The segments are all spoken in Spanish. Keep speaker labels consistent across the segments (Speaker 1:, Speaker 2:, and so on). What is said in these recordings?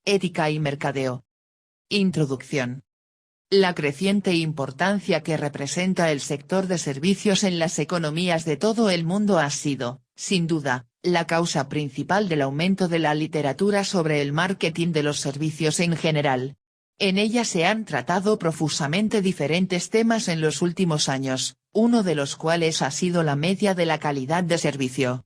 Speaker 1: Ética y mercadeo. Introducción. La creciente importancia que representa el sector de servicios en las economías de todo el mundo ha sido, sin duda, la causa principal del aumento de la literatura sobre el marketing de los servicios en general. En ella se han tratado profusamente diferentes temas en los últimos años, uno de los cuales ha sido la media de la calidad de servicio.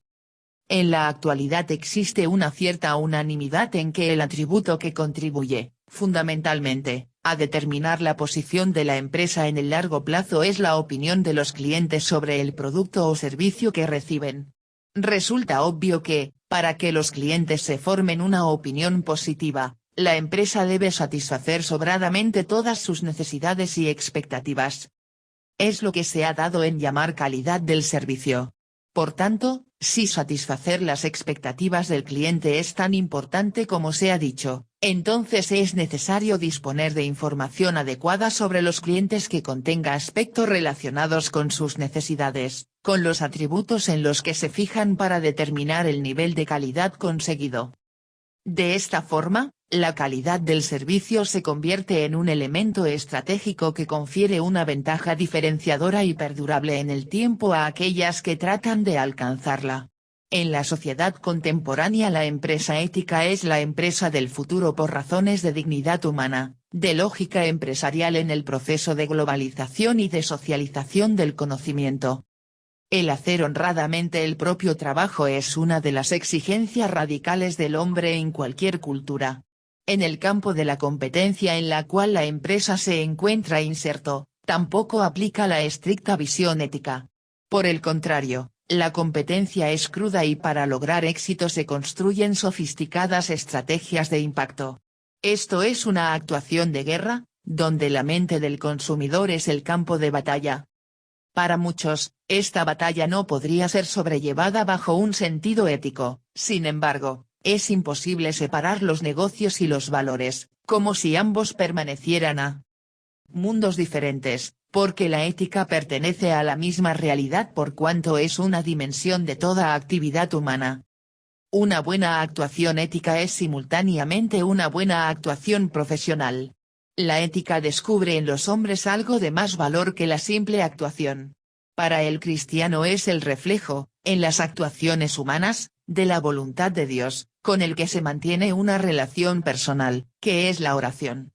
Speaker 1: En la actualidad existe una cierta unanimidad en que el atributo que contribuye, fundamentalmente, a determinar la posición de la empresa en el largo plazo es la opinión de los clientes sobre el producto o servicio que reciben. Resulta obvio que, para que los clientes se formen una opinión positiva, la empresa debe satisfacer sobradamente todas sus necesidades y expectativas. Es lo que se ha dado en llamar calidad del servicio. Por tanto, si satisfacer las expectativas del cliente es tan importante como se ha dicho, entonces es necesario disponer de información adecuada sobre los clientes que contenga aspectos relacionados con sus necesidades, con los atributos en los que se fijan para determinar el nivel de calidad conseguido. De esta forma, la calidad del servicio se convierte en un elemento estratégico que confiere una ventaja diferenciadora y perdurable en el tiempo a aquellas que tratan de alcanzarla. En la sociedad contemporánea la empresa ética es la empresa del futuro por razones de dignidad humana, de lógica empresarial en el proceso de globalización y de socialización del conocimiento. El hacer honradamente el propio trabajo es una de las exigencias radicales del hombre en cualquier cultura. En el campo de la competencia en la cual la empresa se encuentra inserto, tampoco aplica la estricta visión ética. Por el contrario, la competencia es cruda y para lograr éxito se construyen sofisticadas estrategias de impacto. Esto es una actuación de guerra, donde la mente del consumidor es el campo de batalla. Para muchos, esta batalla no podría ser sobrellevada bajo un sentido ético, sin embargo, es imposible separar los negocios y los valores, como si ambos permanecieran a mundos diferentes, porque la ética pertenece a la misma realidad por cuanto es una dimensión de toda actividad humana. Una buena actuación ética es simultáneamente una buena actuación profesional. La ética descubre en los hombres algo de más valor que la simple actuación. Para el cristiano es el reflejo, en las actuaciones humanas, de la voluntad de Dios, con el que se mantiene una relación personal, que es la oración.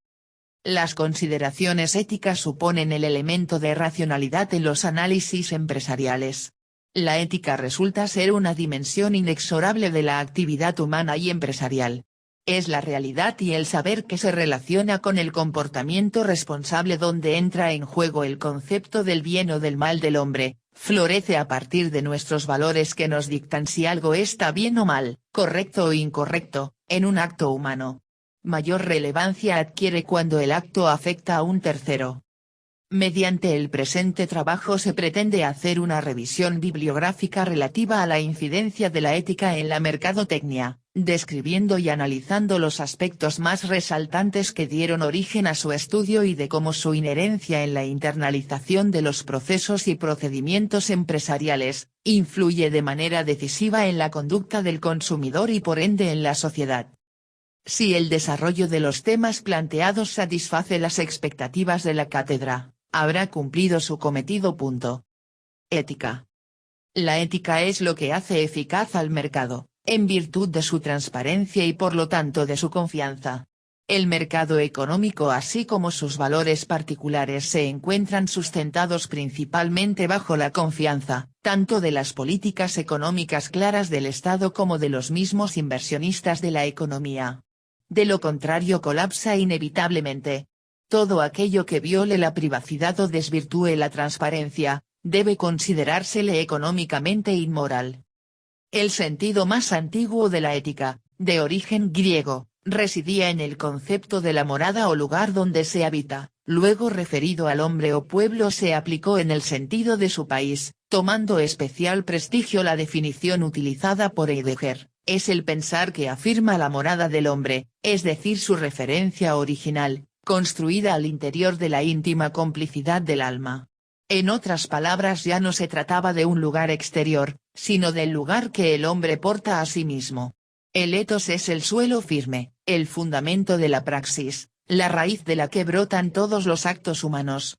Speaker 1: Las consideraciones éticas suponen el elemento de racionalidad en los análisis empresariales. La ética resulta ser una dimensión inexorable de la actividad humana y empresarial. Es la realidad y el saber que se relaciona con el comportamiento responsable donde entra en juego el concepto del bien o del mal del hombre, florece a partir de nuestros valores que nos dictan si algo está bien o mal, correcto o incorrecto, en un acto humano. Mayor relevancia adquiere cuando el acto afecta a un tercero. Mediante el presente trabajo se pretende hacer una revisión bibliográfica relativa a la incidencia de la ética en la mercadotecnia, describiendo y analizando los aspectos más resaltantes que dieron origen a su estudio y de cómo su inherencia en la internalización de los procesos y procedimientos empresariales, influye de manera decisiva en la conducta del consumidor y por ende en la sociedad. Si el desarrollo de los temas planteados satisface las expectativas de la cátedra, habrá cumplido su cometido. Ética. La ética es lo que hace eficaz al mercado, en virtud de su transparencia y por lo tanto de su confianza. El mercado económico así como sus valores particulares se encuentran sustentados principalmente bajo la confianza, tanto de las políticas económicas claras del Estado como de los mismos inversionistas de la economía. De lo contrario colapsa inevitablemente. Todo aquello que viole la privacidad o desvirtúe la transparencia, debe considerársele económicamente inmoral. El sentido más antiguo de la ética, de origen griego, residía en el concepto de la morada o lugar donde se habita, luego referido al hombre o pueblo se aplicó en el sentido de su país, tomando especial prestigio la definición utilizada por Heidegger, es el pensar que afirma la morada del hombre, es decir su referencia original, construida al interior de la íntima complicidad del alma. En otras palabras ya no se trataba de un lugar exterior, sino del lugar que el hombre porta a sí mismo. El etos es el suelo firme, el fundamento de la praxis, la raíz de la que brotan todos los actos humanos.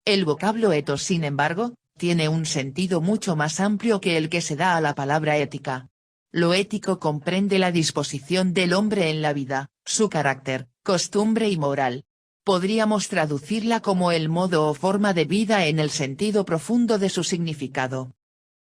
Speaker 1: El vocablo etos, sin embargo, tiene un sentido mucho más amplio que el que se da a la palabra ética. Lo ético comprende la disposición del hombre en la vida, su carácter, costumbre y moral. Podríamos traducirla como el modo o forma de vida en el sentido profundo de su significado.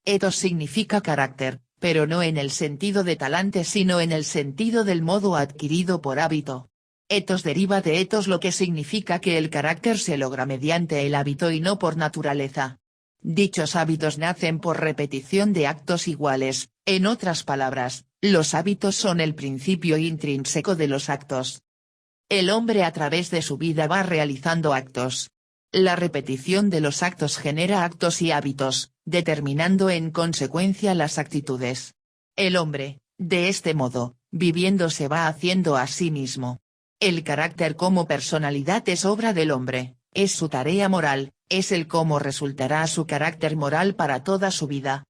Speaker 1: Ethos significa carácter, pero no en el sentido de talante sino en el sentido del modo adquirido por hábito. Ethos deriva de ethos, lo que significa que el carácter se logra mediante el hábito y no por naturaleza. Dichos hábitos nacen por repetición de actos iguales, en otras palabras, los hábitos son el principio intrínseco de los actos. El hombre a través de su vida va realizando actos. La repetición de los actos genera actos y hábitos, determinando en consecuencia las actitudes. El hombre, de este modo, viviendo se va haciendo a sí mismo. El carácter como personalidad es obra del hombre, es su tarea moral, es el cómo resultará su carácter moral para toda su vida.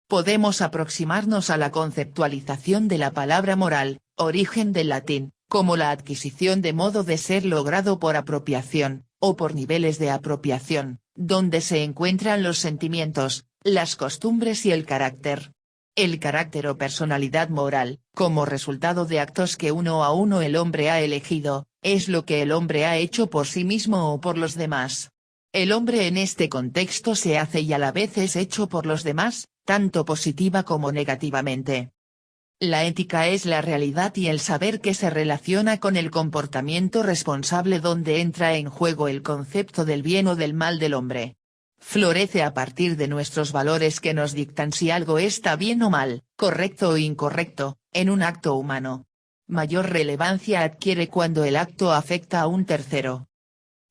Speaker 1: Podemos aproximarnos a la conceptualización de la palabra moral, origen del latín, como la adquisición de modo de ser logrado por apropiación, o por niveles de apropiación, donde se encuentran los sentimientos, las costumbres y el carácter. El carácter o personalidad moral, como resultado de actos que uno a uno el hombre ha elegido, es lo que el hombre ha hecho por sí mismo o por los demás. El hombre en este contexto se hace y a la vez es hecho por los demás, tanto positiva como negativamente. La ética es la realidad y el saber que se relaciona con el comportamiento responsable, donde entra en juego el concepto del bien o del mal del hombre. Florece a partir de nuestros valores que nos dictan si algo está bien o mal, correcto o incorrecto, en un acto humano. Mayor relevancia adquiere cuando el acto afecta a un tercero.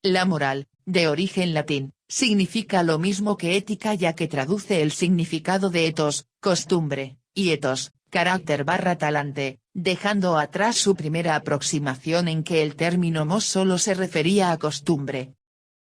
Speaker 1: La moral, de origen latín, significa lo mismo que ética, ya que traduce el significado de ethos, costumbre, y ethos, carácter/talante, dejando atrás su primera aproximación en que el término mos solo se refería a costumbre.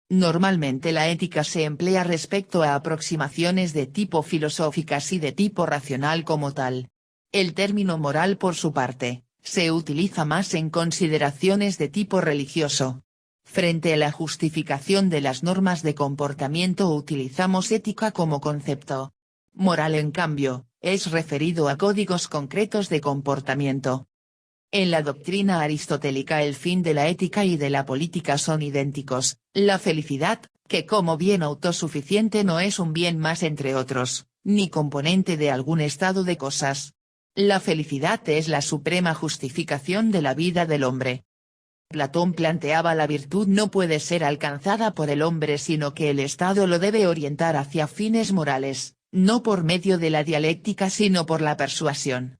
Speaker 1: Normalmente la ética se emplea respecto a aproximaciones de tipo filosóficas y de tipo racional como tal. El término moral, por su parte, se utiliza más en consideraciones de tipo religioso. Frente a la justificación de las normas de comportamiento utilizamos ética como concepto. Moral, en cambio, es referido a códigos concretos de comportamiento. En la doctrina aristotélica el fin de la ética y de la política son idénticos, la felicidad, que como bien autosuficiente no es un bien más entre otros, ni componente de algún estado de cosas. La felicidad es la suprema justificación de la vida del hombre. Platón planteaba la virtud no puede ser alcanzada por el hombre sino que el Estado lo debe orientar hacia fines morales, no por medio de la dialéctica sino por la persuasión.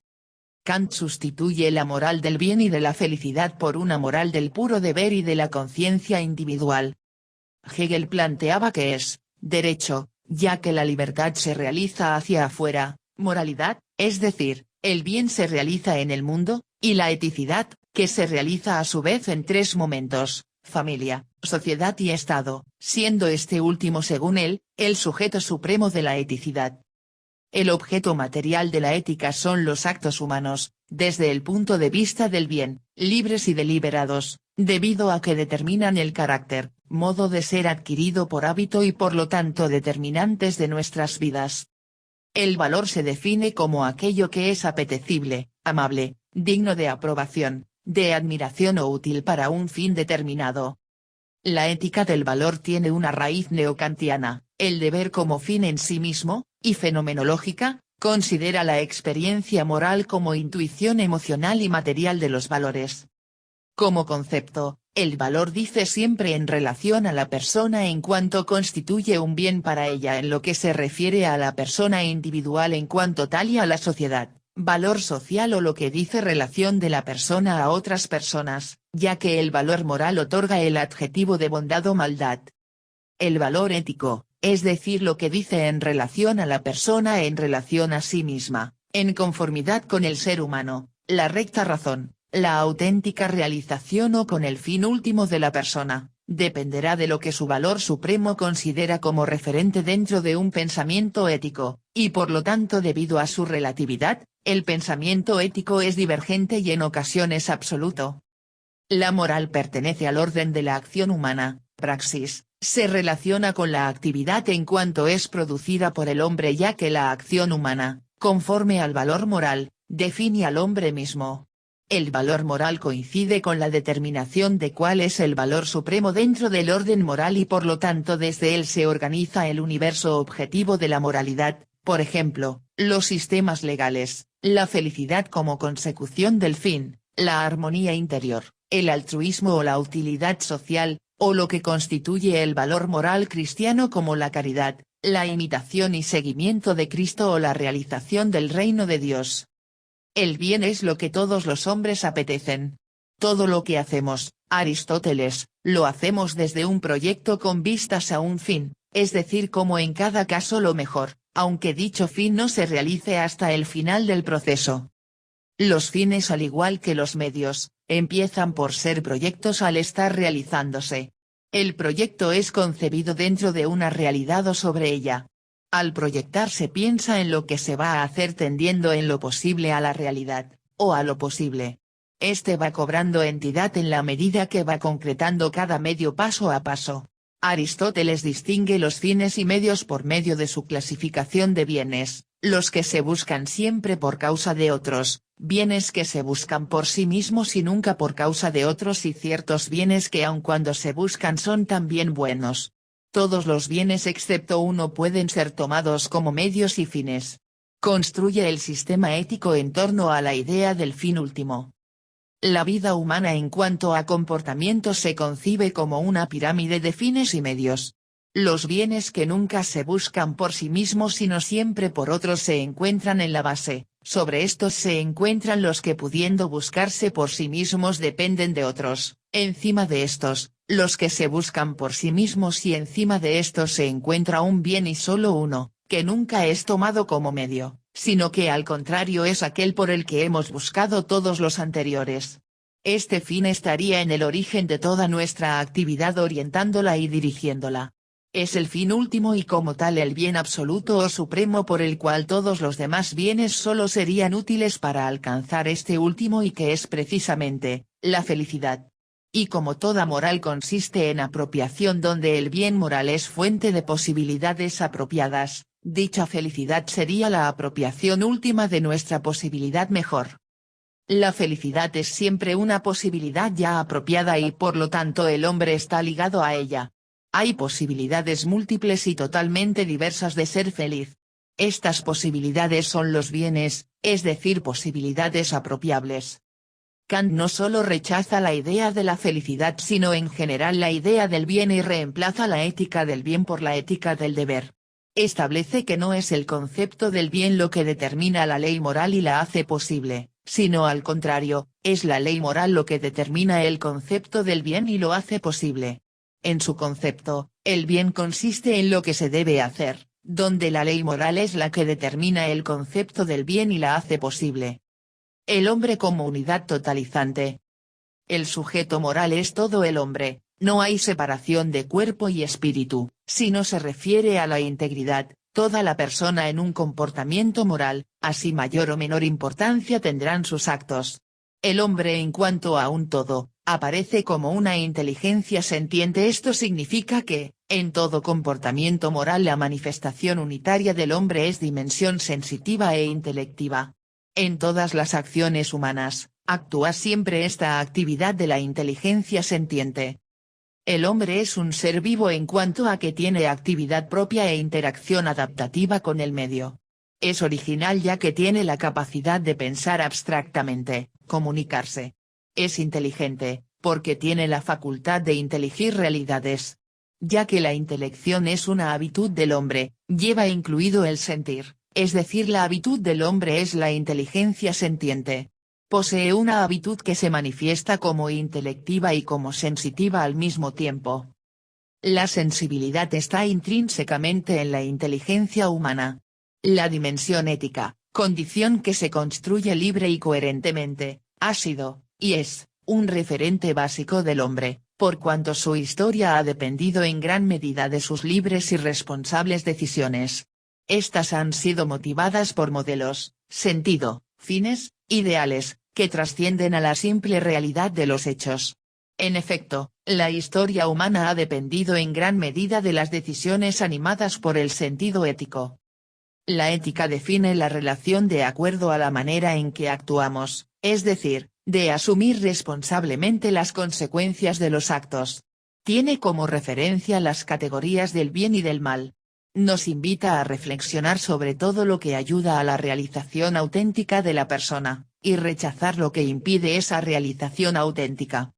Speaker 1: Kant sustituye la moral del bien y de la felicidad por una moral del puro deber y de la conciencia individual. Hegel planteaba que es derecho, ya que la libertad se realiza hacia afuera, moralidad, es decir, el bien se realiza en el mundo, y la eticidad, que se realiza a su vez en tres momentos, familia, sociedad y Estado, siendo este último según él, el sujeto supremo de la eticidad. El objeto material de la ética son los actos humanos, desde el punto de vista del bien, libres y deliberados, debido a que determinan el carácter, modo de ser adquirido por hábito y por lo tanto determinantes de nuestras vidas. El valor se define como aquello que es apetecible, amable, digno de aprobación, de admiración o útil para un fin determinado. La ética del valor tiene una raíz neokantiana, el deber como fin en sí mismo, y fenomenológica, considera la experiencia moral como intuición emocional y material de los valores. Como concepto, el valor dice siempre en relación a la persona en cuanto constituye un bien para ella en lo que se refiere a la persona individual en cuanto tal y a la sociedad, valor social o lo que dice relación de la persona a otras personas, ya que el valor moral otorga el adjetivo de bondad o maldad. El valor ético, es decir lo que dice en relación a la persona en relación a sí misma, en conformidad con el ser humano, la recta razón, la auténtica realización o con el fin último de la persona, dependerá de lo que su valor supremo considera como referente dentro de un pensamiento ético, y por lo tanto debido a su relatividad, El pensamiento ético es divergente y en ocasiones absoluto. La moral pertenece al orden de la acción humana, praxis, se relaciona con la actividad en cuanto es producida por el hombre ya que la acción humana, conforme al valor moral, define al hombre mismo. El valor moral coincide con la determinación de cuál es el valor supremo dentro del orden moral y por lo tanto desde él se organiza el universo objetivo de la moralidad, por ejemplo, los sistemas legales, la felicidad como consecución del fin, la armonía interior, el altruismo o la utilidad social, o lo que constituye el valor moral cristiano como la caridad, la imitación y seguimiento de Cristo o la realización del reino de Dios. El bien es lo que todos los hombres apetecen. Todo lo que hacemos, Aristóteles, lo hacemos desde un proyecto con vistas a un fin, es decir como en cada caso lo mejor, aunque dicho fin no se realice hasta el final del proceso. Los fines al igual que los medios, empiezan por ser proyectos al estar realizándose. El proyecto es concebido dentro de una realidad o sobre ella. Al proyectar se piensa en lo que se va a hacer tendiendo en lo posible a la realidad, o a lo posible. Este va cobrando entidad en la medida que va concretando cada medio paso a paso. Aristóteles distingue los fines y medios por medio de su clasificación de bienes, los que se buscan siempre por causa de otros, bienes que se buscan por sí mismos y nunca por causa de otros y ciertos bienes que aun cuando se buscan son también buenos. Todos los bienes excepto uno pueden ser tomados como medios y fines. Construye el sistema ético en torno a la idea del fin último. La vida humana en cuanto a comportamiento se concibe como una pirámide de fines y medios. Los bienes que nunca se buscan por sí mismos sino siempre por otros se encuentran en la base, sobre estos se encuentran los que pudiendo buscarse por sí mismos dependen de otros, encima de estos, los que se buscan por sí mismos y encima de estos se encuentra un bien y solo uno, que nunca es tomado como medio, sino que al contrario es aquel por el que hemos buscado todos los anteriores. Este fin estaría en el origen de toda nuestra actividad orientándola y dirigiéndola. Es el fin último y como tal el bien absoluto o supremo por el cual todos los demás bienes solo serían útiles para alcanzar este último y que es precisamente, la felicidad. Y como toda moral consiste en apropiación donde el bien moral es fuente de posibilidades apropiadas, dicha felicidad sería la apropiación última de nuestra posibilidad mejor. La felicidad es siempre una posibilidad ya apropiada y por lo tanto el hombre está ligado a ella. Hay posibilidades múltiples y totalmente diversas de ser feliz. Estas posibilidades son los bienes, es decir posibilidades apropiables. Kant no solo rechaza la idea de la felicidad sino en general la idea del bien y reemplaza la ética del bien por la ética del deber. Establece que no es el concepto del bien lo que determina la ley moral y la hace posible, sino al contrario, es la ley moral lo que determina el concepto del bien y lo hace posible. En su concepto, el bien consiste en lo que se debe hacer, donde la ley moral es la que determina el concepto del bien y la hace posible. El hombre como unidad totalizante. El sujeto moral es todo el hombre, no hay separación de cuerpo y espíritu, sino se refiere a la integridad, toda la persona en un comportamiento moral, así mayor o menor importancia tendrán sus actos. El hombre en cuanto a un todo, aparece como una inteligencia sentiente. Esto significa que, en todo comportamiento moral la manifestación unitaria del hombre es dimensión sensitiva e intelectiva. En todas las acciones humanas, actúa siempre esta actividad de la inteligencia sentiente. El hombre es un ser vivo en cuanto a que tiene actividad propia e interacción adaptativa con el medio. Es original ya que tiene la capacidad de pensar abstractamente, comunicarse. Es inteligente, porque tiene la facultad de inteligir realidades. Ya que la intelección es una habitud del hombre, lleva incluido el sentir, es decir la habitud del hombre es la inteligencia sentiente. Posee una habitud que se manifiesta como intelectiva y como sensitiva al mismo tiempo. La sensibilidad está intrínsecamente en la inteligencia humana. La dimensión ética, condición que se construye libre y coherentemente, ha sido, y es, un referente básico del hombre, por cuanto su historia ha dependido en gran medida de sus libres y responsables decisiones. Estas han sido motivadas por modelos, sentido, fines, ideales, que trascienden a la simple realidad de los hechos. En efecto, la historia humana ha dependido en gran medida de las decisiones animadas por el sentido ético. La ética define la relación de acuerdo a la manera en que actuamos, es decir, de asumir responsablemente las consecuencias de los actos. Tiene como referencia las categorías del bien y del mal. Nos invita a reflexionar sobre todo lo que ayuda a la realización auténtica de la persona, y rechazar lo que impide esa realización auténtica.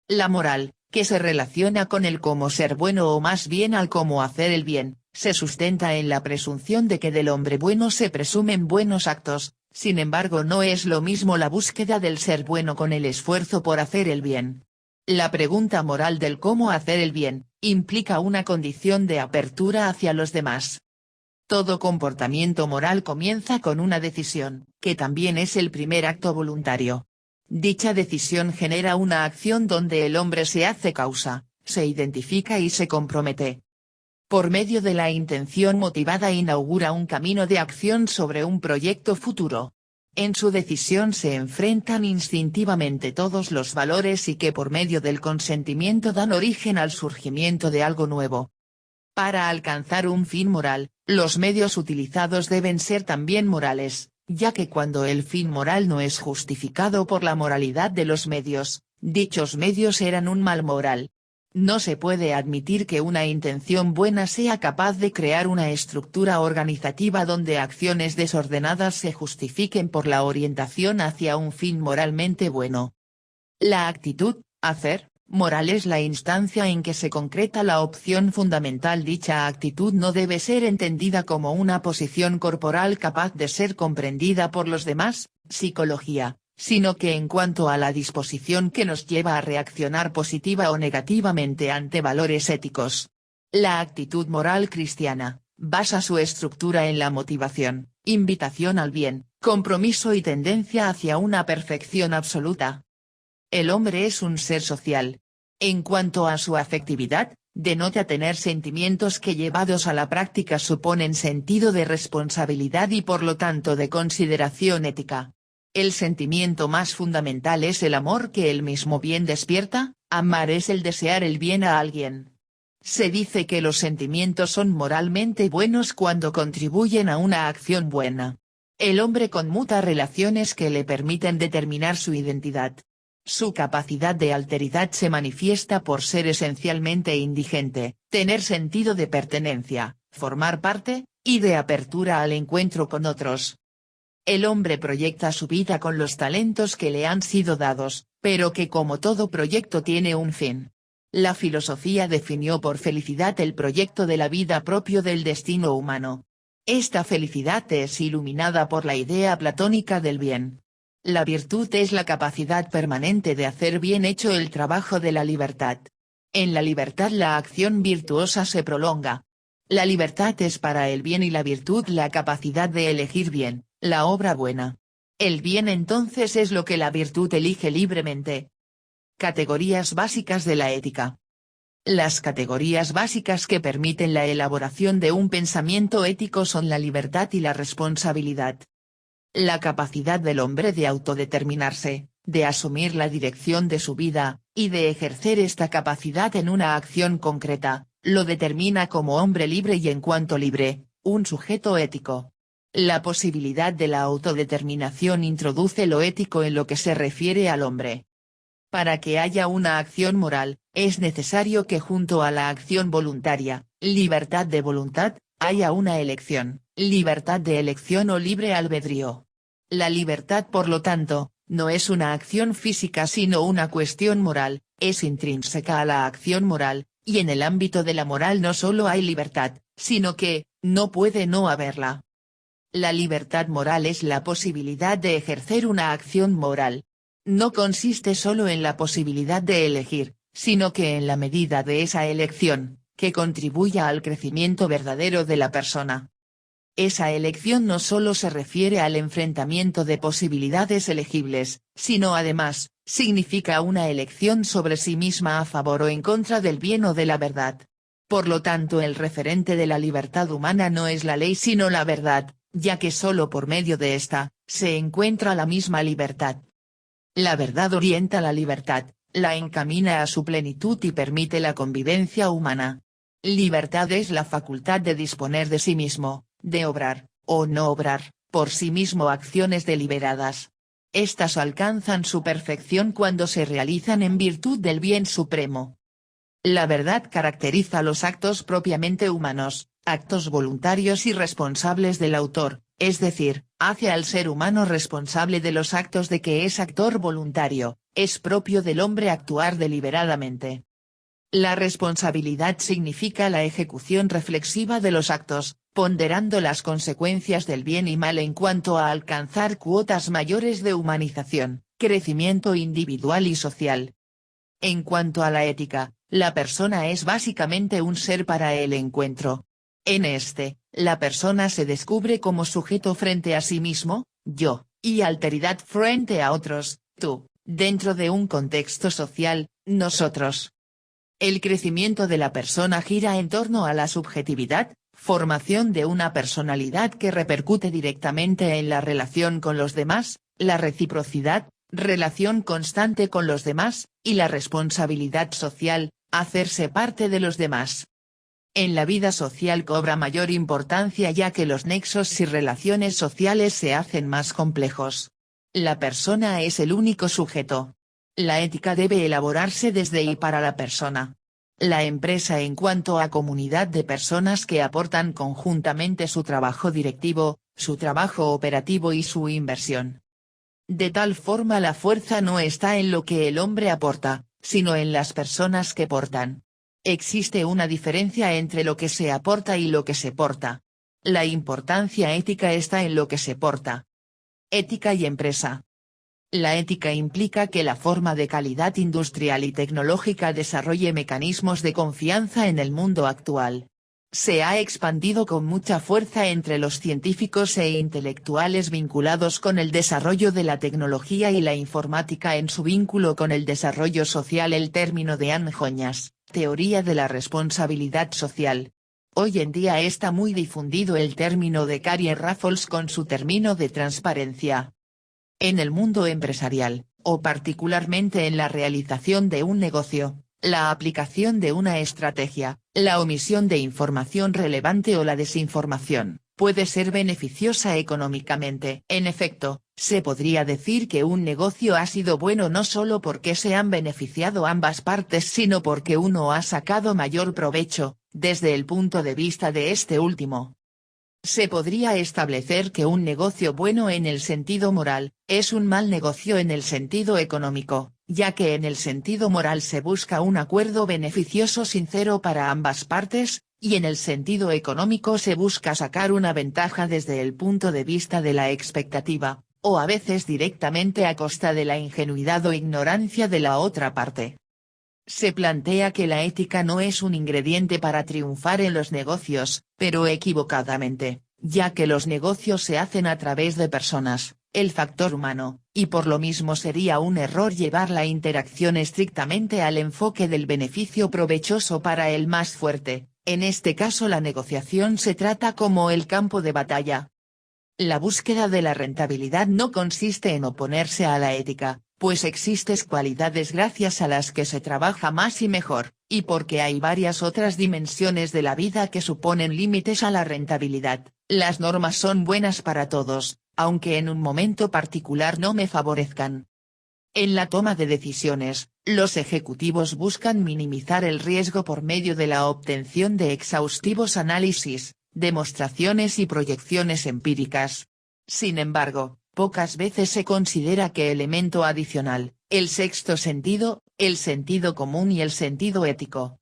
Speaker 1: La moral, que se relaciona con el cómo ser bueno o más bien al cómo hacer el bien, se sustenta en la presunción de que del hombre bueno se presumen buenos actos, sin embargo no es lo mismo la búsqueda del ser bueno con el esfuerzo por hacer el bien. La pregunta moral del cómo hacer el bien, implica una condición de apertura hacia los demás. Todo comportamiento moral comienza con una decisión, que también es el primer acto voluntario. Dicha decisión genera una acción donde el hombre se hace causa, se identifica y se compromete. Por medio de la intención motivada inaugura un camino de acción sobre un proyecto futuro. En su decisión se enfrentan instintivamente todos los valores y que por medio del consentimiento dan origen al surgimiento de algo nuevo. Para alcanzar un fin moral, los medios utilizados deben ser también morales, ya que cuando el fin moral no es justificado por la moralidad de los medios, dichos medios eran un mal moral. No se puede admitir que una intención buena sea capaz de crear una estructura organizativa donde acciones desordenadas se justifiquen por la orientación hacia un fin moralmente bueno. La actitud, hacer, moral es la instancia en que se concreta la opción fundamental. Dicha actitud no debe ser entendida como una posición corporal capaz de ser comprendida por los demás, psicología, sino que en cuanto a la disposición que nos lleva a reaccionar positiva o negativamente ante valores éticos. La actitud moral cristiana, basa su estructura en la motivación, invitación al bien, compromiso y tendencia hacia una perfección absoluta. El hombre es un ser social. En cuanto a su afectividad, denota tener sentimientos que llevados a la práctica suponen sentido de responsabilidad y por lo tanto de consideración ética. El sentimiento más fundamental es el amor que el mismo bien despierta. Amar es el desear el bien a alguien. Se dice que los sentimientos son moralmente buenos cuando contribuyen a una acción buena. El hombre conmuta relaciones que le permiten determinar su identidad. Su capacidad de alteridad se manifiesta por ser esencialmente indigente, tener sentido de pertenencia, formar parte, y de apertura al encuentro con otros. El hombre proyecta su vida con los talentos que le han sido dados, pero que como todo proyecto tiene un fin. La filosofía definió por felicidad el proyecto de la vida propio del destino humano. Esta felicidad es iluminada por la idea platónica del bien. La virtud es la capacidad permanente de hacer bien hecho el trabajo de la libertad. En la libertad la acción virtuosa se prolonga. La libertad es para el bien y la virtud la capacidad de elegir bien, la obra buena. El bien entonces es lo que la virtud elige libremente. Categorías básicas de la ética. Las categorías básicas que permiten la elaboración de un pensamiento ético son la libertad y la responsabilidad. La capacidad del hombre de autodeterminarse, de asumir la dirección de su vida, y de ejercer esta capacidad en una acción concreta, lo determina como hombre libre y en cuanto libre, un sujeto ético. La posibilidad de la autodeterminación introduce lo ético en lo que se refiere al hombre. Para que haya una acción moral, es necesario que junto a la acción voluntaria, libertad de voluntad, haya una elección, libertad de elección o libre albedrío. La libertad por lo tanto, no es una acción física sino una cuestión moral, es intrínseca a la acción moral, y en el ámbito de la moral no solo hay libertad, sino que, no puede no haberla. La libertad moral es la posibilidad de ejercer una acción moral. No consiste solo en la posibilidad de elegir, sino que en la medida de esa elección, que contribuya al crecimiento verdadero de la persona. Esa elección no solo se refiere al enfrentamiento de posibilidades elegibles, sino además, significa una elección sobre sí misma a favor o en contra del bien o de la verdad. Por lo tanto el referente de la libertad humana no es la ley sino la verdad, ya que solo por medio de esta, se encuentra la misma libertad. La verdad orienta la libertad, la encamina a su plenitud y permite la convivencia humana. Libertad es la facultad de disponer de sí mismo, de obrar, o no obrar, por sí mismo acciones deliberadas. Estas alcanzan su perfección cuando se realizan en virtud del bien supremo. La verdad caracteriza los actos propiamente humanos, actos voluntarios y responsables del autor, es decir, hace al ser humano responsable de los actos de que es actor voluntario, es propio del hombre actuar deliberadamente. La responsabilidad significa la ejecución reflexiva de los actos, ponderando las consecuencias del bien y mal en cuanto a alcanzar cuotas mayores de humanización, crecimiento individual y social. En cuanto a la ética, la persona es básicamente un ser para el encuentro. En este, la persona se descubre como sujeto frente a sí mismo, yo, y alteridad frente a otros, tú, dentro de un contexto social, nosotros. El crecimiento de la persona gira en torno a la subjetividad, formación de una personalidad que repercute directamente en la relación con los demás, la reciprocidad, relación constante con los demás, y la responsabilidad social, hacerse parte de los demás. En la vida social cobra mayor importancia ya que los nexos y relaciones sociales se hacen más complejos. La persona es el único sujeto. La ética debe elaborarse desde y para la persona. La empresa en cuanto a comunidad de personas que aportan conjuntamente su trabajo directivo, su trabajo operativo y su inversión. De tal forma la fuerza no está en lo que el hombre aporta, sino en las personas que portan. Existe una diferencia entre lo que se aporta y lo que se porta. La importancia ética está en lo que se porta. Ética y empresa. La ética implica que la forma de calidad industrial y tecnológica desarrolle mecanismos de confianza en el mundo actual. Se ha expandido con mucha fuerza entre los científicos e intelectuales vinculados con el desarrollo de la tecnología y la informática en su vínculo con el desarrollo social el término de Ann Joñas, teoría de la responsabilidad social. Hoy en día está muy difundido el término de Carrie Raffles con su término de transparencia. En el mundo empresarial, o particularmente en la realización de un negocio, la aplicación de una estrategia, la omisión de información relevante o la desinformación, puede ser beneficiosa económicamente. En efecto, se podría decir que un negocio ha sido bueno no solo porque se han beneficiado ambas partes sino porque uno ha sacado mayor provecho, desde el punto de vista de este último. Se podría establecer que un negocio bueno en el sentido moral, es un mal negocio en el sentido económico, ya que en el sentido moral se busca un acuerdo beneficioso sincero para ambas partes, y en el sentido económico se busca sacar una ventaja desde el punto de vista de la expectativa, o a veces directamente a costa de la ingenuidad o ignorancia de la otra parte. Se plantea que la ética no es un ingrediente para triunfar en los negocios, pero equivocadamente, ya que los negocios se hacen a través de personas, el factor humano, y por lo mismo sería un error llevar la interacción estrictamente al enfoque del beneficio provechoso para el más fuerte. En este caso la negociación se trata como el campo de batalla. La búsqueda de la rentabilidad no consiste en oponerse a la ética, pues existen cualidades gracias a las que se trabaja más y mejor, y porque hay varias otras dimensiones de la vida que suponen límites a la rentabilidad. Las normas son buenas para todos, aunque en un momento particular no me favorezcan. En la toma de decisiones, los ejecutivos buscan minimizar el riesgo por medio de la obtención de exhaustivos análisis, demostraciones y proyecciones empíricas. Sin embargo, pocas veces se considera que elemento adicional, el sexto sentido, el sentido común y el sentido ético.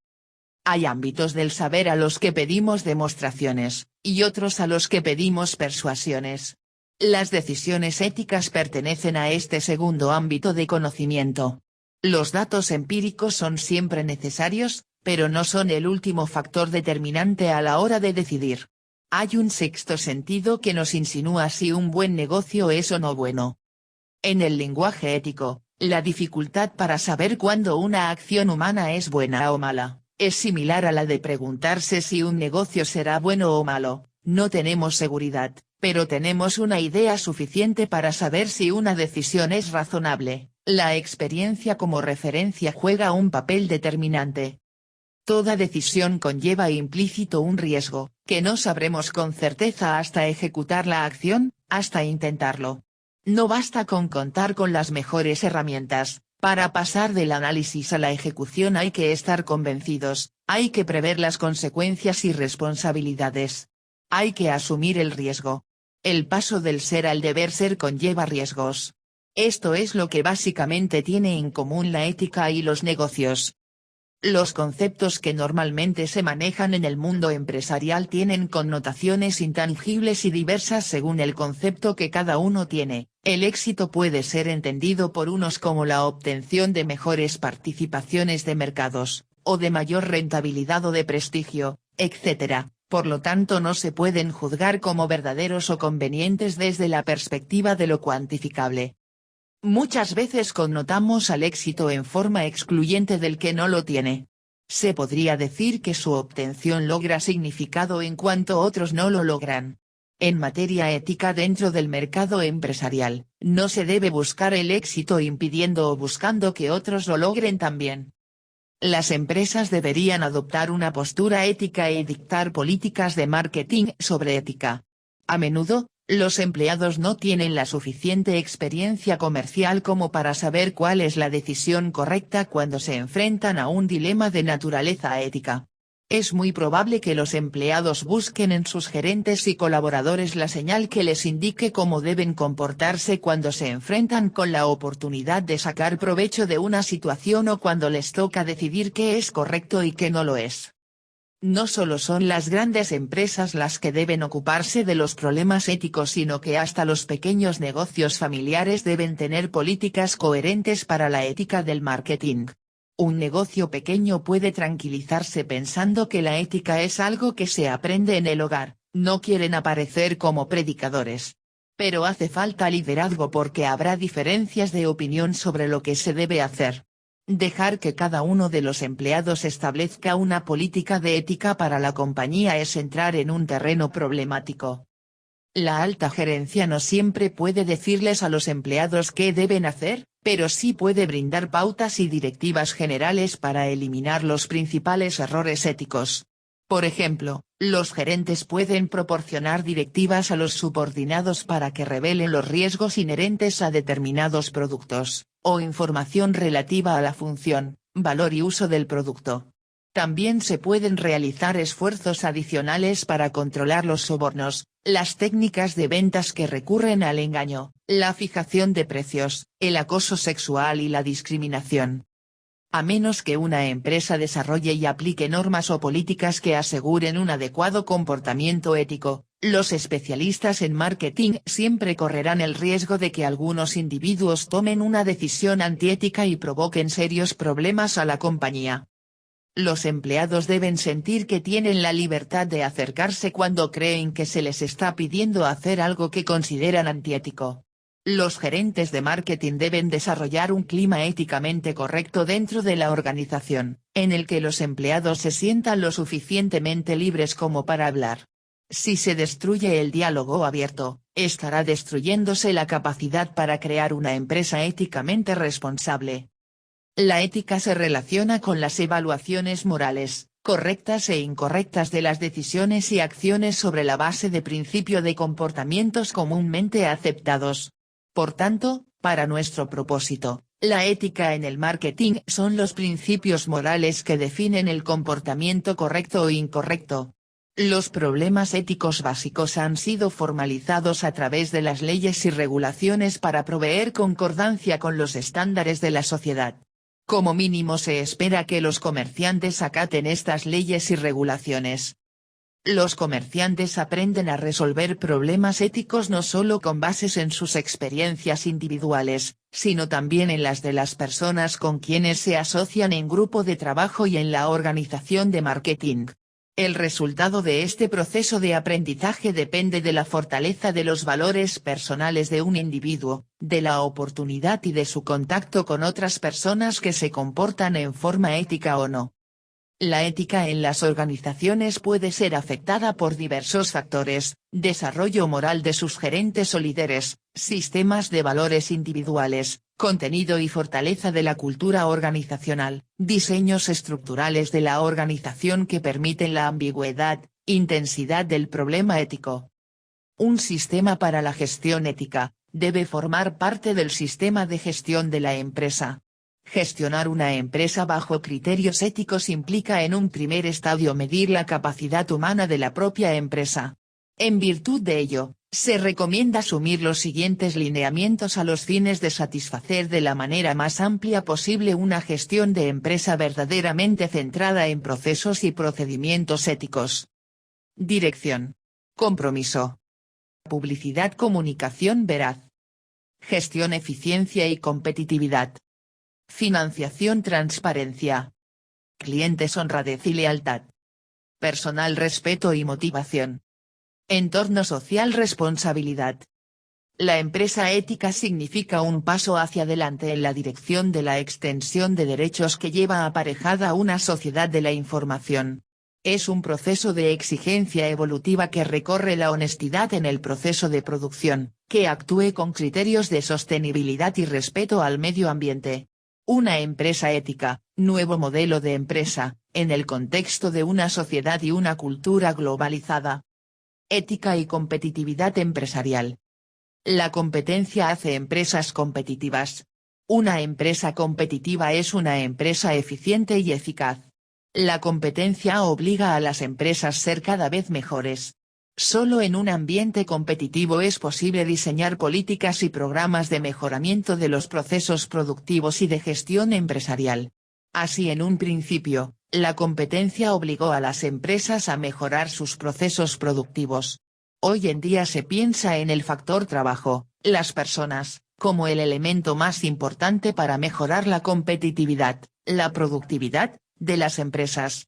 Speaker 1: Hay ámbitos del saber a los que pedimos demostraciones, y otros a los que pedimos persuasiones. Las decisiones éticas pertenecen a este segundo ámbito de conocimiento. Los datos empíricos son siempre necesarios, pero no son el último factor determinante a la hora de decidir. Hay un sexto sentido que nos insinúa si un buen negocio es o no bueno. En el lenguaje ético, la dificultad para saber cuándo una acción humana es buena o mala, es similar a la de preguntarse si un negocio será bueno o malo. No tenemos seguridad, pero tenemos una idea suficiente para saber si una decisión es razonable. La experiencia como referencia juega un papel determinante. Toda decisión conlleva implícito un riesgo, que no sabremos con certeza hasta ejecutar la acción, hasta intentarlo. No basta con contar con las mejores herramientas, para pasar del análisis a la ejecución hay que estar convencidos, hay que prever las consecuencias y responsabilidades. Hay que asumir el riesgo. El paso del ser al deber ser conlleva riesgos. Esto es lo que básicamente tiene en común la ética y los negocios. Los conceptos que normalmente se manejan en el mundo empresarial tienen connotaciones intangibles y diversas según el concepto que cada uno tiene. El éxito puede ser entendido por unos como la obtención de mejores participaciones de mercados, o de mayor rentabilidad o de prestigio, etc. Por lo tanto no se pueden juzgar como verdaderos o convenientes desde la perspectiva de lo cuantificable. Muchas veces connotamos al éxito en forma excluyente del que no lo tiene. Se podría decir que su obtención logra significado en cuanto otros no lo logran. En materia ética dentro del mercado empresarial, no se debe buscar el éxito impidiendo o buscando que otros lo logren también. Las empresas deberían adoptar una postura ética y dictar políticas de marketing sobre ética. A menudo, los empleados no tienen la suficiente experiencia comercial como para saber cuál es la decisión correcta cuando se enfrentan a un dilema de naturaleza ética. Es muy probable que los empleados busquen en sus gerentes y colaboradores la señal que les indique cómo deben comportarse cuando se enfrentan con la oportunidad de sacar provecho de una situación o cuando les toca decidir qué es correcto y qué no lo es. No solo son las grandes empresas las que deben ocuparse de los problemas éticos, sino que hasta los pequeños negocios familiares deben tener políticas coherentes para la ética del marketing. Un negocio pequeño puede tranquilizarse pensando que la ética es algo que se aprende en el hogar, no quieren aparecer como predicadores. Pero hace falta liderazgo porque habrá diferencias de opinión sobre lo que se debe hacer. Dejar que cada uno de los empleados establezca una política de ética para la compañía es entrar en un terreno problemático. La alta gerencia no siempre puede decirles a los empleados qué deben hacer, pero sí puede brindar pautas y directivas generales para eliminar los principales errores éticos. Por ejemplo, los gerentes pueden proporcionar directivas a los subordinados para que revelen los riesgos inherentes a determinados productos, o información relativa a la función, valor y uso del producto. También se pueden realizar esfuerzos adicionales para controlar los sobornos, las técnicas de ventas que recurren al engaño, la fijación de precios, el acoso sexual y la discriminación. A menos que una empresa desarrolle y aplique normas o políticas que aseguren un adecuado comportamiento ético, los especialistas en marketing siempre correrán el riesgo de que algunos individuos tomen una decisión antiética y provoquen serios problemas a la compañía. Los empleados deben sentir que tienen la libertad de acercarse cuando creen que se les está pidiendo hacer algo que consideran antiético. Los gerentes de marketing deben desarrollar un clima éticamente correcto dentro de la organización, en el que los empleados se sientan lo suficientemente libres como para hablar. Si se destruye el diálogo abierto, estará destruyéndose la capacidad para crear una empresa éticamente responsable. La ética se relaciona con las evaluaciones morales, correctas e incorrectas de las decisiones y acciones sobre la base de principio de comportamientos comúnmente aceptados. Por tanto, para nuestro propósito, la ética en el marketing son los principios morales que definen el comportamiento correcto o incorrecto. Los problemas éticos básicos han sido formalizados a través de las leyes y regulaciones para proveer concordancia con los estándares de la sociedad. Como mínimo se espera que los comerciantes acaten estas leyes y regulaciones. Los comerciantes aprenden a resolver problemas éticos no solo con bases en sus experiencias individuales, sino también en las de las personas con quienes se asocian en grupo de trabajo y en la organización de marketing. El resultado de este proceso de aprendizaje depende de la fortaleza de los valores personales de un individuo, de la oportunidad y de su contacto con otras personas que se comportan en forma ética o no. La ética en las organizaciones puede ser afectada por diversos factores: desarrollo moral de sus gerentes o líderes, sistemas de valores individuales, contenido y fortaleza de la cultura organizacional, diseños estructurales de la organización que permiten la ambigüedad, intensidad del problema ético. Un sistema para la gestión ética debe formar parte del sistema de gestión de la empresa. Gestionar una empresa bajo criterios éticos implica en un primer estadio medir la capacidad humana de la propia empresa. En virtud de ello, se recomienda asumir los siguientes lineamientos a los fines de satisfacer de la manera más amplia posible una gestión de empresa verdaderamente centrada en procesos y procedimientos éticos. Dirección. Compromiso. Publicidad, comunicación veraz. Gestión, eficiencia y competitividad. Financiación, transparencia. Clientes, honradez y lealtad. Personal, respeto y motivación. Entorno social, responsabilidad. La empresa ética significa un paso hacia adelante en la dirección de la extensión de derechos que lleva aparejada una sociedad de la información. Es un proceso de exigencia evolutiva que recorre la honestidad en el proceso de producción, que actúe con criterios de sostenibilidad y respeto al medio ambiente. Una empresa ética, nuevo modelo de empresa, en el contexto de una sociedad y una cultura globalizada. Ética y competitividad empresarial. La competencia hace empresas competitivas. Una empresa competitiva es una empresa eficiente y eficaz. La competencia obliga a las empresas a ser cada vez mejores. Solo en un ambiente competitivo es posible diseñar políticas y programas de mejoramiento de los procesos productivos y de gestión empresarial. Así, en un principio, la competencia obligó a las empresas a mejorar sus procesos productivos. Hoy en día se piensa en el factor trabajo, las personas, como el elemento más importante para mejorar la competitividad, la productividad, de las empresas.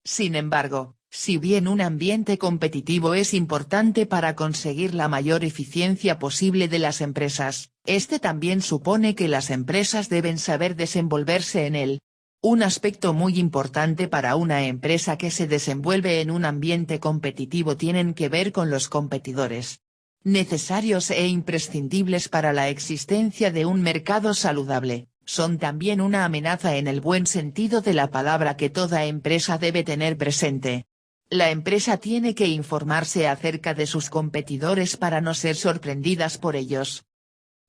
Speaker 1: Sin embargo, si bien un ambiente competitivo es importante para conseguir la mayor eficiencia posible de las empresas, este también supone que las empresas deben saber desenvolverse en él. Un aspecto muy importante para una empresa que se desenvuelve en un ambiente competitivo tienen que ver con los competidores. Necesarios e imprescindibles para la existencia de un mercado saludable, son también una amenaza en el buen sentido de la palabra que toda empresa debe tener presente. La empresa tiene que informarse acerca de sus competidores para no ser sorprendidas por ellos.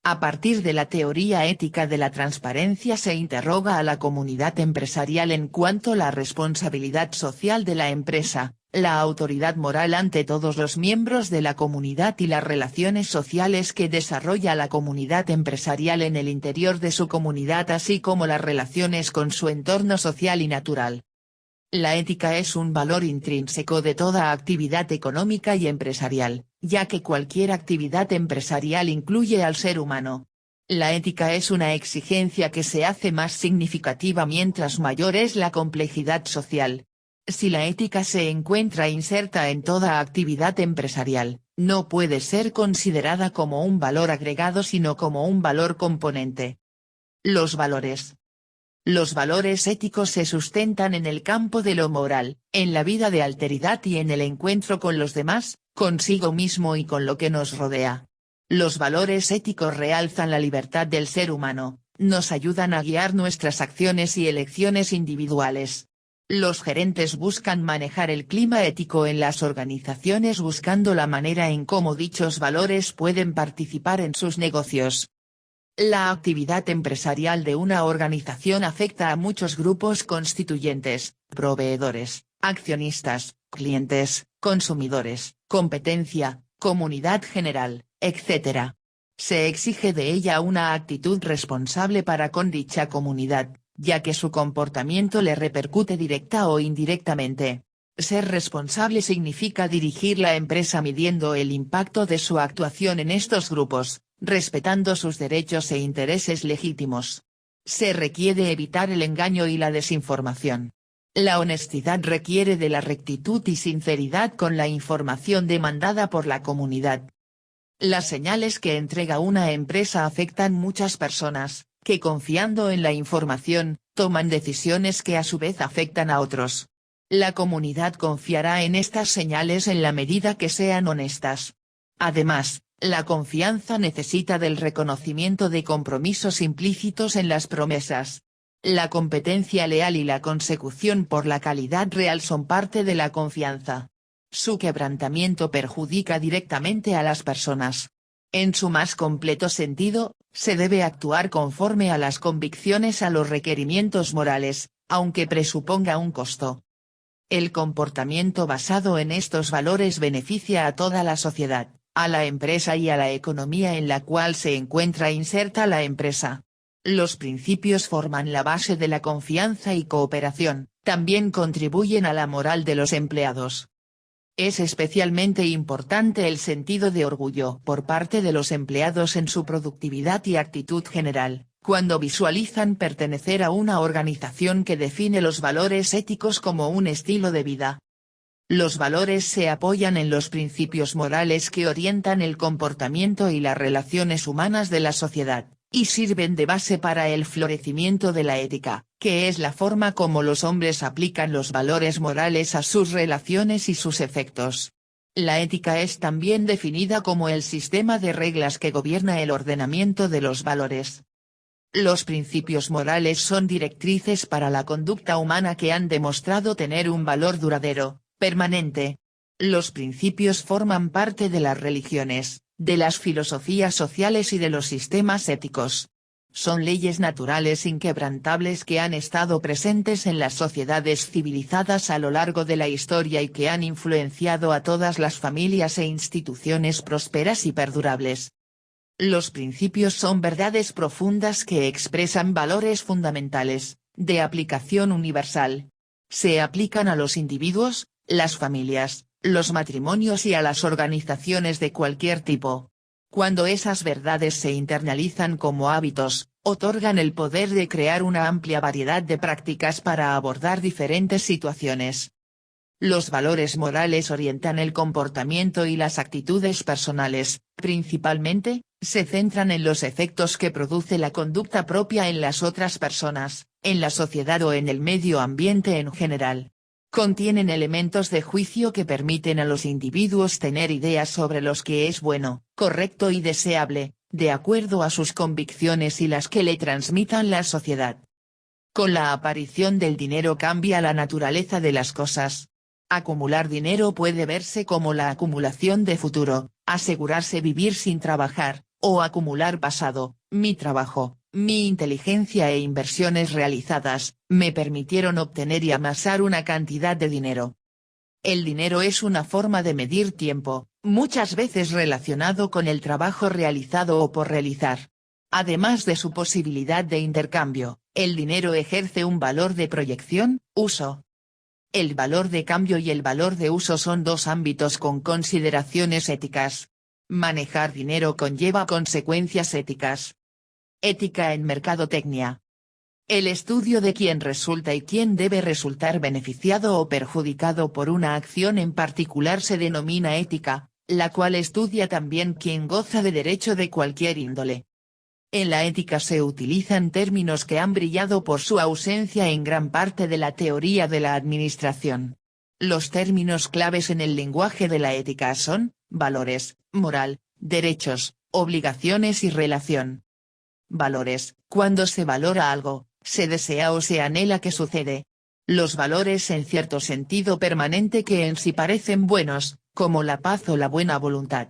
Speaker 1: A partir de la teoría ética de la transparencia se interroga a la comunidad empresarial en cuanto a la responsabilidad social de la empresa, la autoridad moral ante todos los miembros de la comunidad y las relaciones sociales que desarrolla la comunidad empresarial en el interior de su comunidad, así como las relaciones con su entorno social y natural. La ética es un valor intrínseco de toda actividad económica y empresarial, ya que cualquier actividad empresarial incluye al ser humano. La ética es una exigencia que se hace más significativa mientras mayor es la complejidad social. Si la ética se encuentra inserta en toda actividad empresarial, no puede ser considerada como un valor agregado sino como un valor componente. Los valores. Los valores éticos se sustentan en el campo de lo moral, en la vida de alteridad y en el encuentro con los demás, consigo mismo y con lo que nos rodea. Los valores éticos realzan la libertad del ser humano, nos ayudan a guiar nuestras acciones y elecciones individuales. Los gerentes buscan manejar el clima ético en las organizaciones buscando la manera en cómo dichos valores pueden participar en sus negocios. La actividad empresarial de una organización afecta a muchos grupos constituyentes: proveedores, accionistas, clientes, consumidores, competencia, comunidad general, etc. Se exige de ella una actitud responsable para con dicha comunidad, ya que su comportamiento le repercute directa o indirectamente. Ser responsable significa dirigir la empresa midiendo el impacto de su actuación en estos grupos, respetando sus derechos e intereses legítimos. Se requiere evitar el engaño y la desinformación. La honestidad requiere de la rectitud y sinceridad con la información demandada por la comunidad. Las señales que entrega una empresa afectan muchas personas, que confiando en la información, Toman decisiones que a su vez afectan a otros. La comunidad confiará en estas señales en la medida que sean honestas. Además, la confianza necesita del reconocimiento de compromisos implícitos en las promesas. La competencia leal y la consecución por la calidad real son parte de la confianza. Su quebrantamiento perjudica directamente a las personas. En su más completo sentido, se debe actuar conforme a las convicciones a los requerimientos morales, aunque presuponga un costo. El comportamiento basado en estos valores beneficia a toda la sociedad, a la empresa y a la economía en la cual se encuentra inserta la empresa. Los principios forman la base de la confianza y cooperación, también contribuyen a la moral de los empleados. Es especialmente importante el sentido de orgullo por parte de los empleados en su productividad y actitud general, cuando visualizan pertenecer a una organización que define los valores éticos como un estilo de vida. Los valores se apoyan en los principios morales que orientan el comportamiento y las relaciones humanas de la sociedad, y sirven de base para el florecimiento de la ética, que es la forma como los hombres aplican los valores morales a sus relaciones y sus efectos. La ética es también definida como el sistema de reglas que gobierna el ordenamiento de los valores. Los principios morales son directrices para la conducta humana que han demostrado tener un valor duradero, permanente. Los principios forman parte de las religiones, de las filosofías sociales y de los sistemas éticos. Son leyes naturales inquebrantables que han estado presentes en las sociedades civilizadas a lo largo de la historia y que han influenciado a todas las familias e instituciones prósperas y perdurables. Los principios son verdades profundas que expresan valores fundamentales, de aplicación universal. Se aplican a los individuos, las familias, los matrimonios y a las organizaciones de cualquier tipo. Cuando esas verdades se internalizan como hábitos, otorgan el poder de crear una amplia variedad de prácticas para abordar diferentes situaciones. Los valores morales orientan el comportamiento y las actitudes personales, principalmente, se centran en los efectos que produce la conducta propia en las otras personas, en la sociedad o en el medio ambiente en general. Contienen elementos de juicio que permiten a los individuos tener ideas sobre lo que es bueno, correcto y deseable, de acuerdo a sus convicciones y las que le transmitan la sociedad. Con la aparición del dinero cambia la naturaleza de las cosas. Acumular dinero puede verse como la acumulación de futuro, asegurarse vivir sin trabajar, o acumular pasado, mi trabajo, mi inteligencia e inversiones realizadas, me permitieron obtener y amasar una cantidad de dinero. El dinero es una forma de medir tiempo, muchas veces relacionado con el trabajo realizado o por realizar. Además de su posibilidad de intercambio, el dinero ejerce un valor de proyección, uso. El valor de cambio y el valor de uso son dos ámbitos con consideraciones éticas. Manejar dinero conlleva consecuencias éticas. Ética en mercadotecnia. El estudio de quién resulta y quién debe resultar beneficiado o perjudicado por una acción en particular se denomina ética, la cual estudia también quién goza de derecho de cualquier índole. En la ética se utilizan términos que han brillado por su ausencia en gran parte de la teoría de la administración. Los términos claves en el lenguaje de la ética son, valores, moral, derechos, obligaciones y relación. Valores, cuando se valora algo, se desea o se anhela que sucede. Los valores en cierto sentido permanente que en sí parecen buenos, como la paz o la buena voluntad.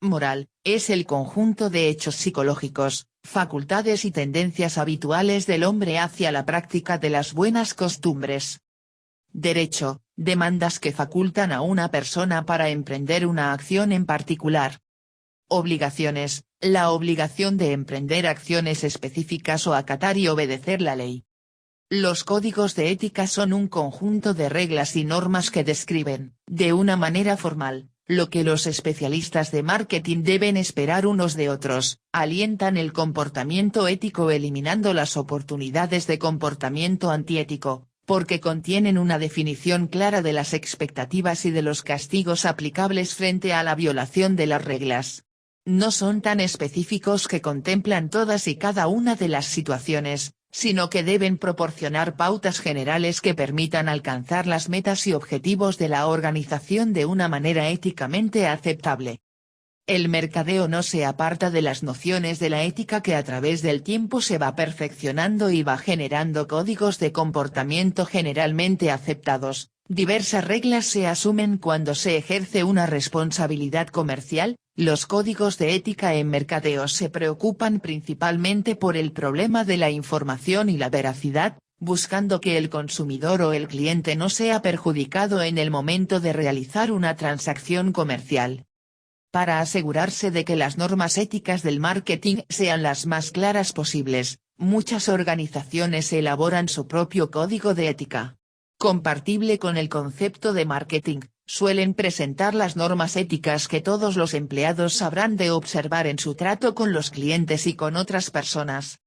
Speaker 1: Moral, es el conjunto de hechos psicológicos, facultades y tendencias habituales del hombre hacia la práctica de las buenas costumbres. Derecho, demandas que facultan a una persona para emprender una acción en particular. Obligaciones, la obligación de emprender acciones específicas o acatar y obedecer la ley. Los códigos de ética son un conjunto de reglas y normas que describen, de una manera formal, lo que los especialistas de marketing deben esperar unos de otros, alientan el comportamiento ético eliminando las oportunidades de comportamiento antiético, porque contienen una definición clara de las expectativas y de los castigos aplicables frente a la violación de las reglas. No son tan específicos que contemplan todas y cada una de las situaciones, sino que deben proporcionar pautas generales que permitan alcanzar las metas y objetivos de la organización de una manera éticamente aceptable. El mercadeo no se aparta de las nociones de la ética que a través del tiempo se va perfeccionando y va generando códigos de comportamiento generalmente aceptados. Diversas reglas se asumen cuando se ejerce una responsabilidad comercial. Los códigos de ética en mercadeo se preocupan principalmente por el problema de la información y la veracidad, buscando que el consumidor o el cliente no sea perjudicado en el momento de realizar una transacción comercial. Para asegurarse de que las normas éticas del marketing sean las más claras posibles, muchas organizaciones elaboran su propio código de ética. Compatible con el concepto de marketing, suelen presentar las normas éticas que todos los empleados habrán de observar en su trato con los clientes y con otras personas.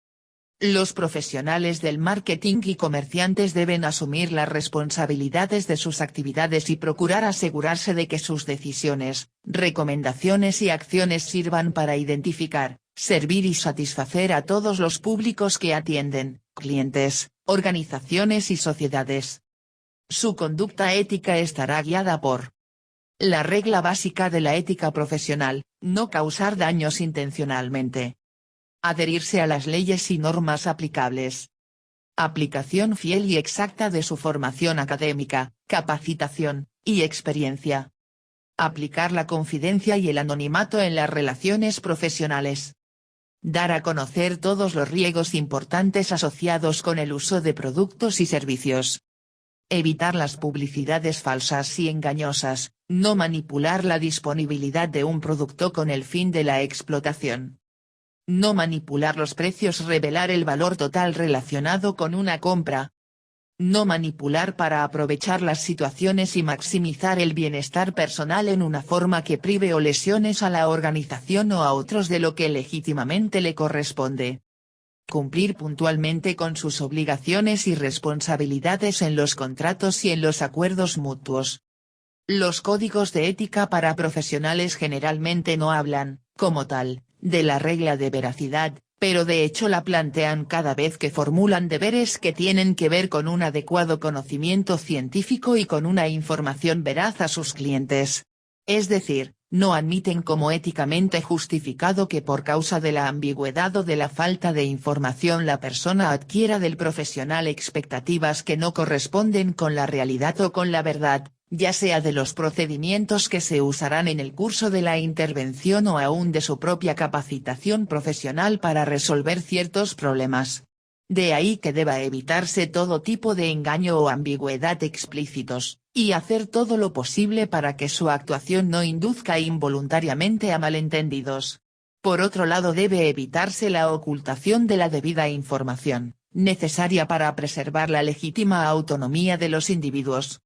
Speaker 1: Los profesionales del marketing y comerciantes deben asumir las responsabilidades de sus actividades y procurar asegurarse de que sus decisiones, recomendaciones y acciones sirvan para identificar, servir y satisfacer a todos los públicos que atienden, clientes, organizaciones y sociedades. Su conducta ética estará guiada por la regla básica de la ética profesional: no causar daños intencionalmente. Adherirse a las leyes y normas aplicables. Aplicación fiel y exacta de su formación académica, capacitación, y experiencia. Aplicar la confidencia y el anonimato en las relaciones profesionales. Dar a conocer todos los riesgos importantes asociados con el uso de productos y servicios. Evitar las publicidades falsas y engañosas, no manipular la disponibilidad de un producto con el fin de la explotación. No manipular los precios, revelar el valor total relacionado con una compra. No manipular para aprovechar las situaciones y maximizar el bienestar personal en una forma que prive o lesiones a la organización o a otros de lo que legítimamente le corresponde. Cumplir puntualmente con sus obligaciones y responsabilidades en los contratos y en los acuerdos mutuos. Los códigos de ética para profesionales generalmente no hablan, como tal, de la regla de veracidad, pero de hecho la plantean cada vez que formulan deberes que tienen que ver con un adecuado conocimiento científico y con una información veraz a sus clientes. Es decir, no admiten como éticamente justificado que por causa de la ambigüedad o de la falta de información la persona adquiera del profesional expectativas que no corresponden con la realidad o con la verdad, ya sea de los procedimientos que se usarán en el curso de la intervención o aún de su propia capacitación profesional para resolver ciertos problemas. De ahí que deba evitarse todo tipo de engaño o ambigüedad explícitos, y hacer todo lo posible para que su actuación no induzca involuntariamente a malentendidos. Por otro lado, debe evitarse la ocultación de la debida información, necesaria para preservar la legítima autonomía de los individuos.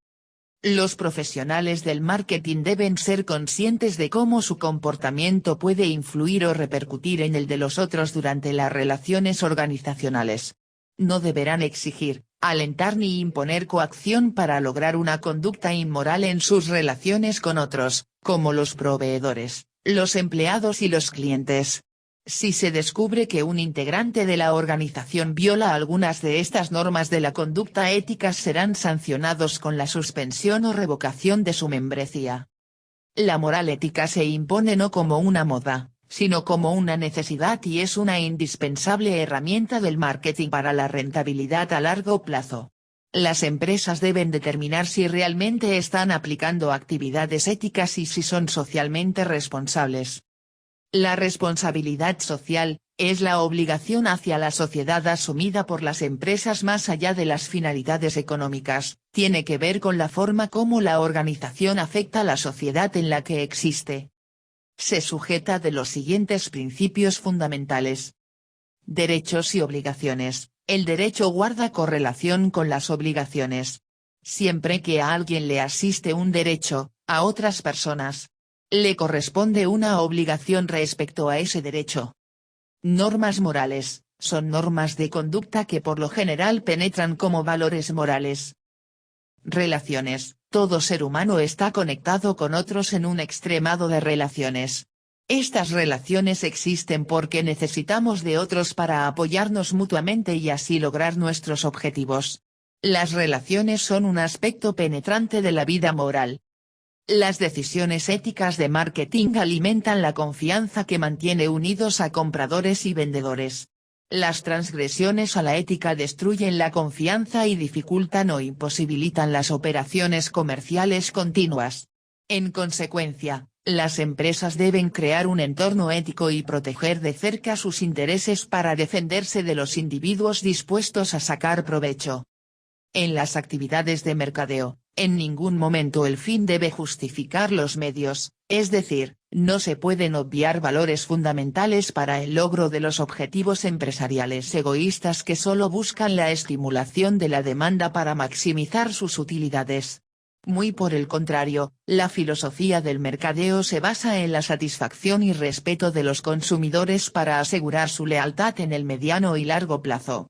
Speaker 1: Los profesionales del marketing deben ser conscientes de cómo su comportamiento puede influir o repercutir en el de los otros durante las relaciones organizacionales. No deberán exigir, alentar ni imponer coacción para lograr una conducta inmoral en sus relaciones con otros, como los proveedores, los empleados y los clientes. Si se descubre que un integrante de la organización viola algunas de estas normas de la conducta ética, serán sancionados con la suspensión o revocación de su membresía. La moral ética se impone no como una moda, sino como una necesidad y es una indispensable herramienta del marketing para la rentabilidad a largo plazo. Las empresas deben determinar si realmente están aplicando actividades éticas y si son socialmente responsables. La responsabilidad social, es la obligación hacia la sociedad asumida por las empresas más allá de las finalidades económicas, tiene que ver con la forma como la organización afecta a la sociedad en la que existe. Se sujeta de los siguientes principios fundamentales. Derechos y obligaciones. El derecho guarda correlación con las obligaciones. Siempre que a alguien le asiste un derecho, a otras personas le corresponde una obligación respecto a ese derecho. Normas morales, son normas de conducta que por lo general penetran como valores morales. Relaciones, todo ser humano está conectado con otros en un extremado de relaciones. Estas relaciones existen porque necesitamos de otros para apoyarnos mutuamente y así lograr nuestros objetivos. Las relaciones son un aspecto penetrante de la vida moral. Las decisiones éticas de marketing alimentan la confianza que mantiene unidos a compradores y vendedores. Las transgresiones a la ética destruyen la confianza y dificultan o imposibilitan las operaciones comerciales continuas. En consecuencia, las empresas deben crear un entorno ético y proteger de cerca sus intereses para defenderse de los individuos dispuestos a sacar provecho. En las actividades de mercadeo, en ningún momento el fin debe justificar los medios, es decir, no se pueden obviar valores fundamentales para el logro de los objetivos empresariales egoístas que solo buscan la estimulación de la demanda para maximizar sus utilidades. Muy por el contrario, la filosofía del mercadeo se basa en la satisfacción y respeto de los consumidores para asegurar su lealtad en el mediano y largo plazo.